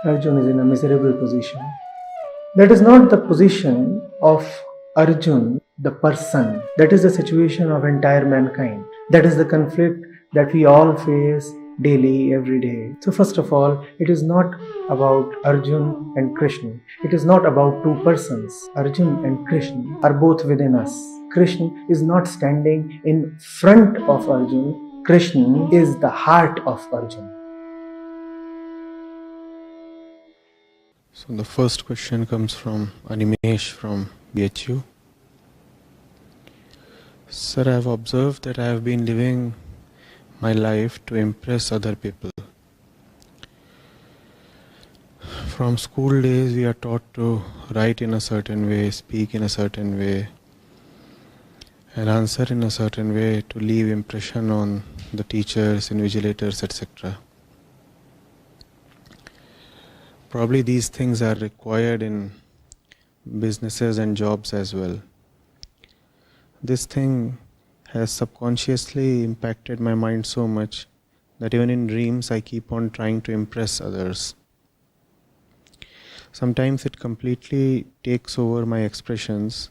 Arjun is in a miserable position. That is not the position of Arjun, the person. That is the situation of entire mankind. That is the conflict that we all face daily, every day. So, first of all, it is not about Arjun and Krishna. It is not about two persons. Arjun and Krishna are both within us. Krishna is not standing in front of Arjun. Krishna is the heart of Arjun. So the first question comes from Animesh from BHU. Sir, I have observed that I have been living my life to impress other people. From school days, we are taught to write in a certain way, speak in a certain way, and answer in a certain way to leave impression on the teachers, invigilators, etc. Probably these things are required in businesses and jobs as well. This thing has subconsciously impacted my mind so much that even in dreams I keep on trying to impress others. Sometimes it completely takes over my expressions,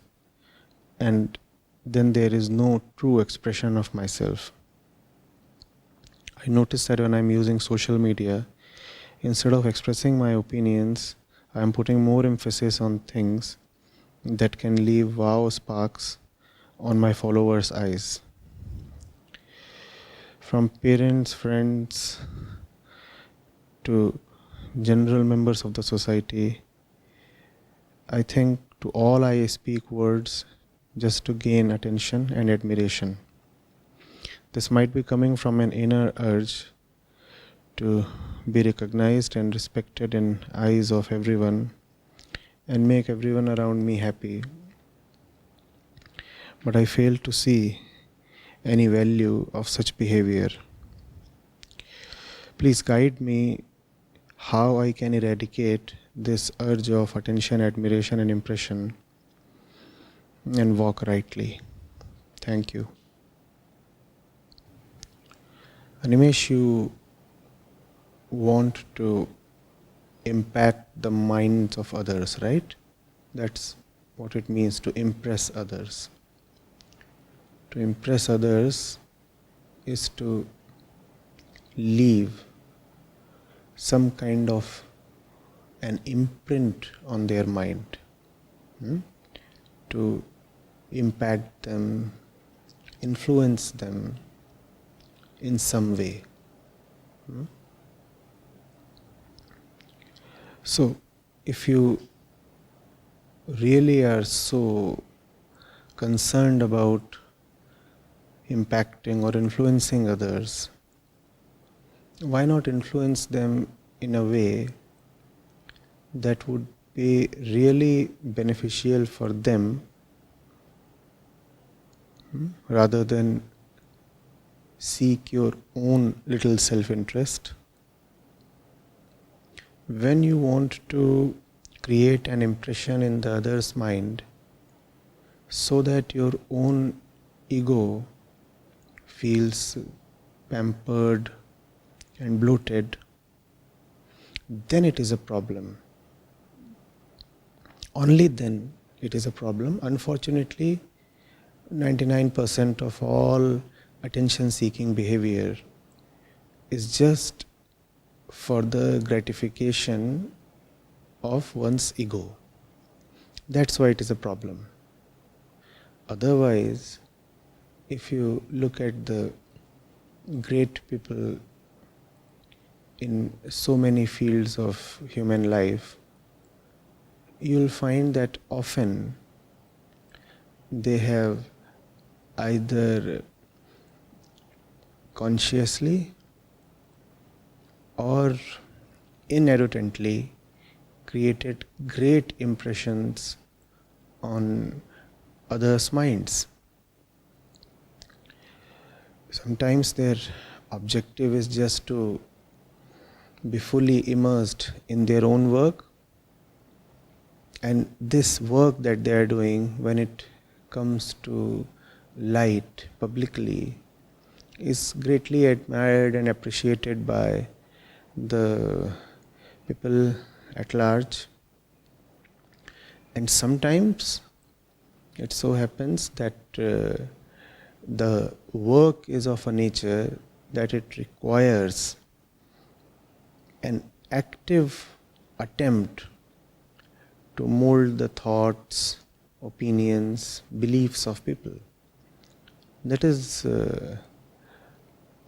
and then there is no true expression of myself. I notice that when I'm using social media, instead of expressing my opinions, I am putting more emphasis on things that can leave wow sparks on my followers' eyes. From parents, friends, to general members of the society, I think to all I speak words just to gain attention and admiration. This might be coming from an inner urge to be recognized and respected in eyes of everyone and make everyone around me happy. But I fail to see any value of such behavior. Please guide me how I can eradicate this urge of attention, admiration and impression and walk rightly. Thank you. Animesh, you want to impact the minds of others, right? That's what it means to impress others. To impress others is to leave some kind of an imprint on their mind, to impact them, influence them in some way. So, if you really are so concerned about impacting or influencing others, why not influence them in a way that would be really beneficial for them rather than seek your own little self-interest? When you want to create an impression in the other's mind so that your own ego feels pampered and bloated, then it is a problem. Only then it is a problem. Unfortunately, 99% of all attention-seeking behavior is just for the gratification of one's ego. That's why it is a problem. Otherwise, if you look at the great people in so many fields of human life, you'll find that often they have either consciously or inadvertently created great impressions on others' minds. Sometimes their objective is just to be fully immersed in their own work, and this work that they are doing, when it comes to light publicly, is greatly admired and appreciated by the people at large. And sometimes it so happens that the work is of a nature that it requires an active attempt to mold the thoughts, opinions, beliefs of people. That is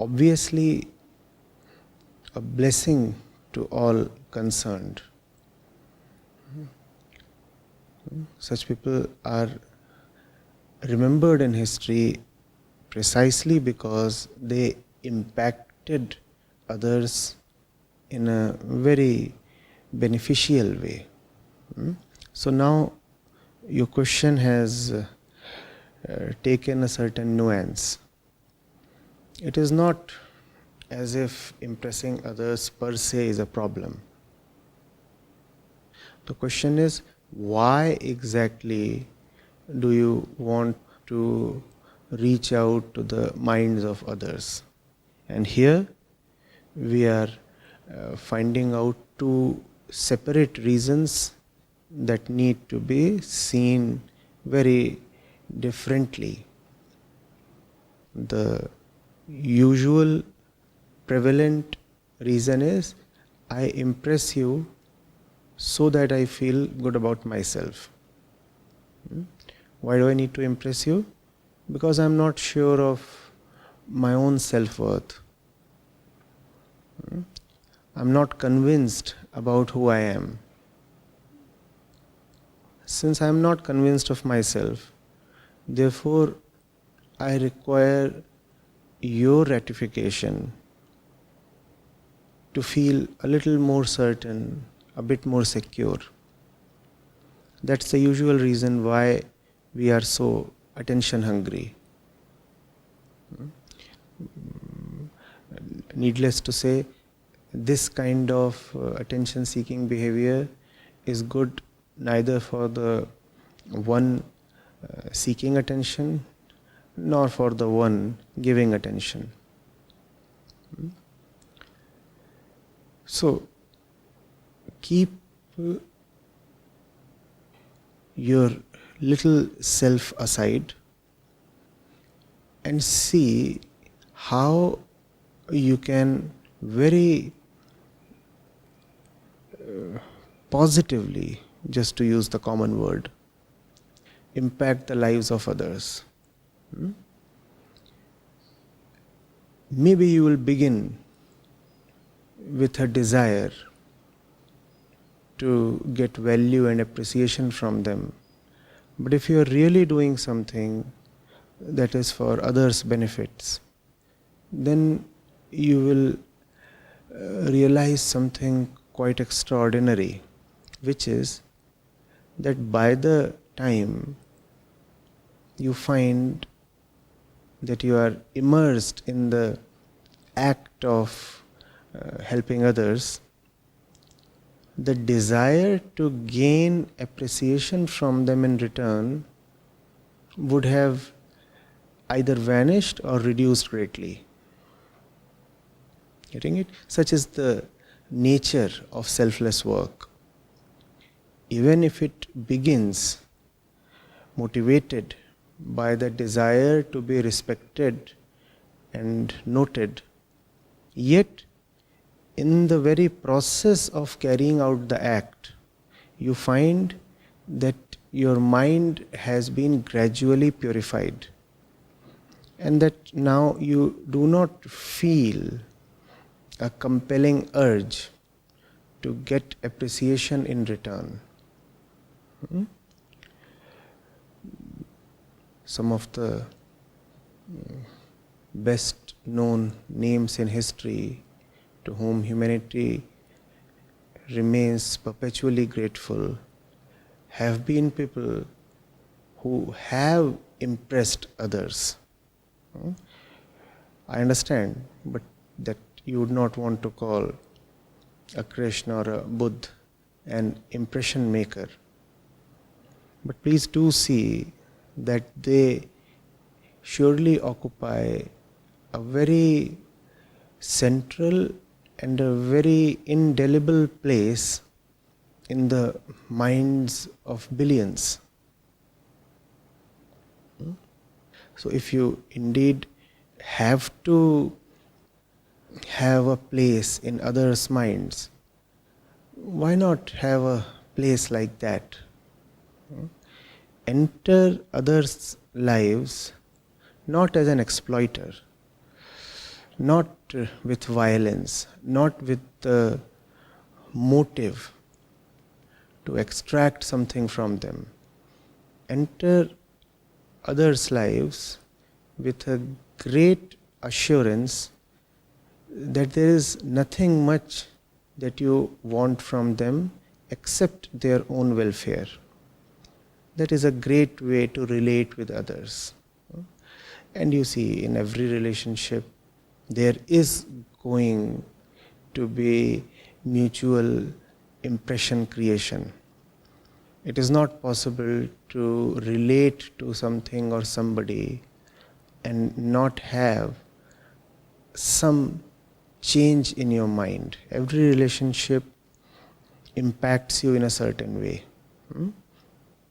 obviously a blessing to all concerned. Such people are remembered in history precisely because they impacted others in a very beneficial way. So now your question has taken a certain nuance. It is not as if impressing others per se is a problem. The question is, why exactly do you want to reach out to the minds of others? And here we are finding out two separate reasons that need to be seen very differently. The usual prevalent reason is, I impress you so that I feel good about myself. Why do I need to impress you? Because I'm not sure of my own self-worth. I'm not convinced about who I am. Since I'm not convinced of myself, therefore I require your ratification to feel a little more certain, a bit more secure. That's the usual reason why we are so attention hungry. Needless to say, this kind of attention seeking behavior is good neither for the one seeking attention nor for the one giving attention. So keep your little self aside and see how you can very positively, just to use the common word, impact the lives of others. Maybe you will begin with a desire to get value and appreciation from them. But if you are really doing something that is for others' benefits, then you will realize something quite extraordinary, which is that by the time you find that you are immersed in the act of helping others, the desire to gain appreciation from them in return would have either vanished or reduced greatly. Getting it? Such is the nature of selfless work. Even if it begins motivated by the desire to be respected and noted, yet in the very process of carrying out the act, you find that your mind has been gradually purified, and that now you do not feel a compelling urge to get appreciation in return. Some of the best known names in history to whom humanity remains perpetually grateful have been people who have impressed others. I understand, but that you would not want to call a Krishna or a Buddha an impression maker. But please do see that they surely occupy a very central and a very indelible place in the minds of billions. So if you indeed have to have a place in others' minds, why not have a place like that? Enter others' lives not as an exploiter, not with violence, not with the motive to extract something from them. Enter others' lives with a great assurance that there is nothing much that you want from them except their own welfare. That is a great way to relate with others. And you see, in every relationship, there is going to be mutual impression creation. It is not possible to relate to something or somebody and not have some change in your mind. Every relationship impacts you in a certain way.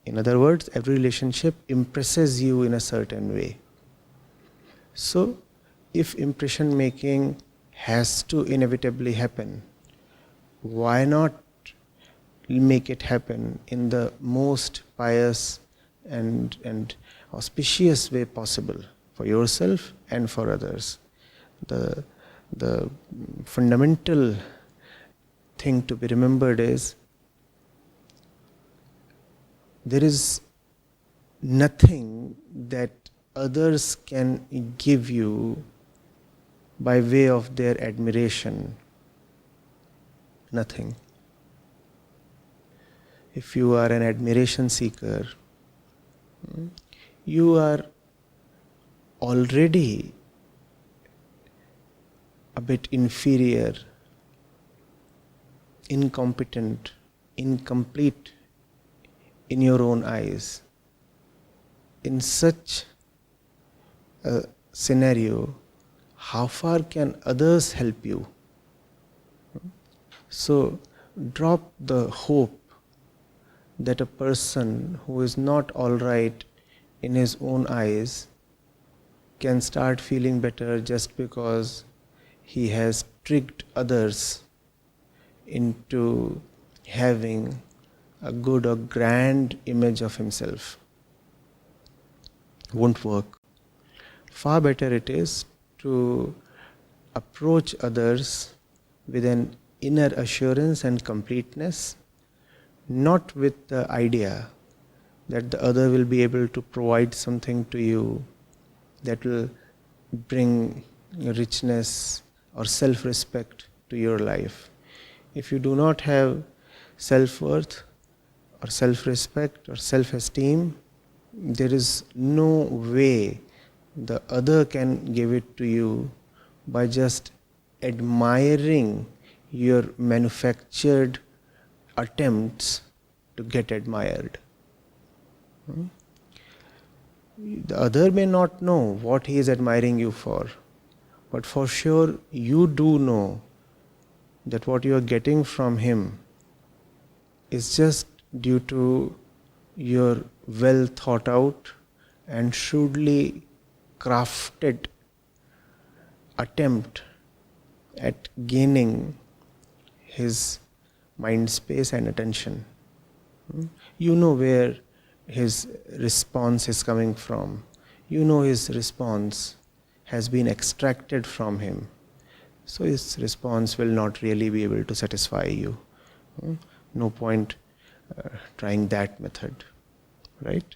In other words, every relationship impresses you in a certain way. So, if impression making has to inevitably happen, why not make it happen in the most pious and auspicious way possible for yourself and for others? The fundamental thing to be remembered is there is nothing that others can give you by way of their admiration. Nothing. If you are an admiration seeker, you are already a bit inferior, incompetent, incomplete in your own eyes. In such a scenario, how far can others help you? So drop the hope that a person who is not all right in his own eyes can start feeling better just because he has tricked others into having a good or grand image of himself. Won't work. Far better it is to approach others with an inner assurance and completeness, not with the idea that the other will be able to provide something to you that will bring richness or self-respect to your life. If you do not have self-worth or self-respect or self-esteem, there is no way the other can give it to you by just admiring your manufactured attempts to get admired. The other may not know what he is admiring you for, but for sure you do know that what you are getting from him is just due to your well thought out and shrewdly crafted attempt at gaining his mind space and attention. You know where his response is coming from. You know his response has been extracted from him. So his response will not really be able to satisfy you. No point trying that method, right?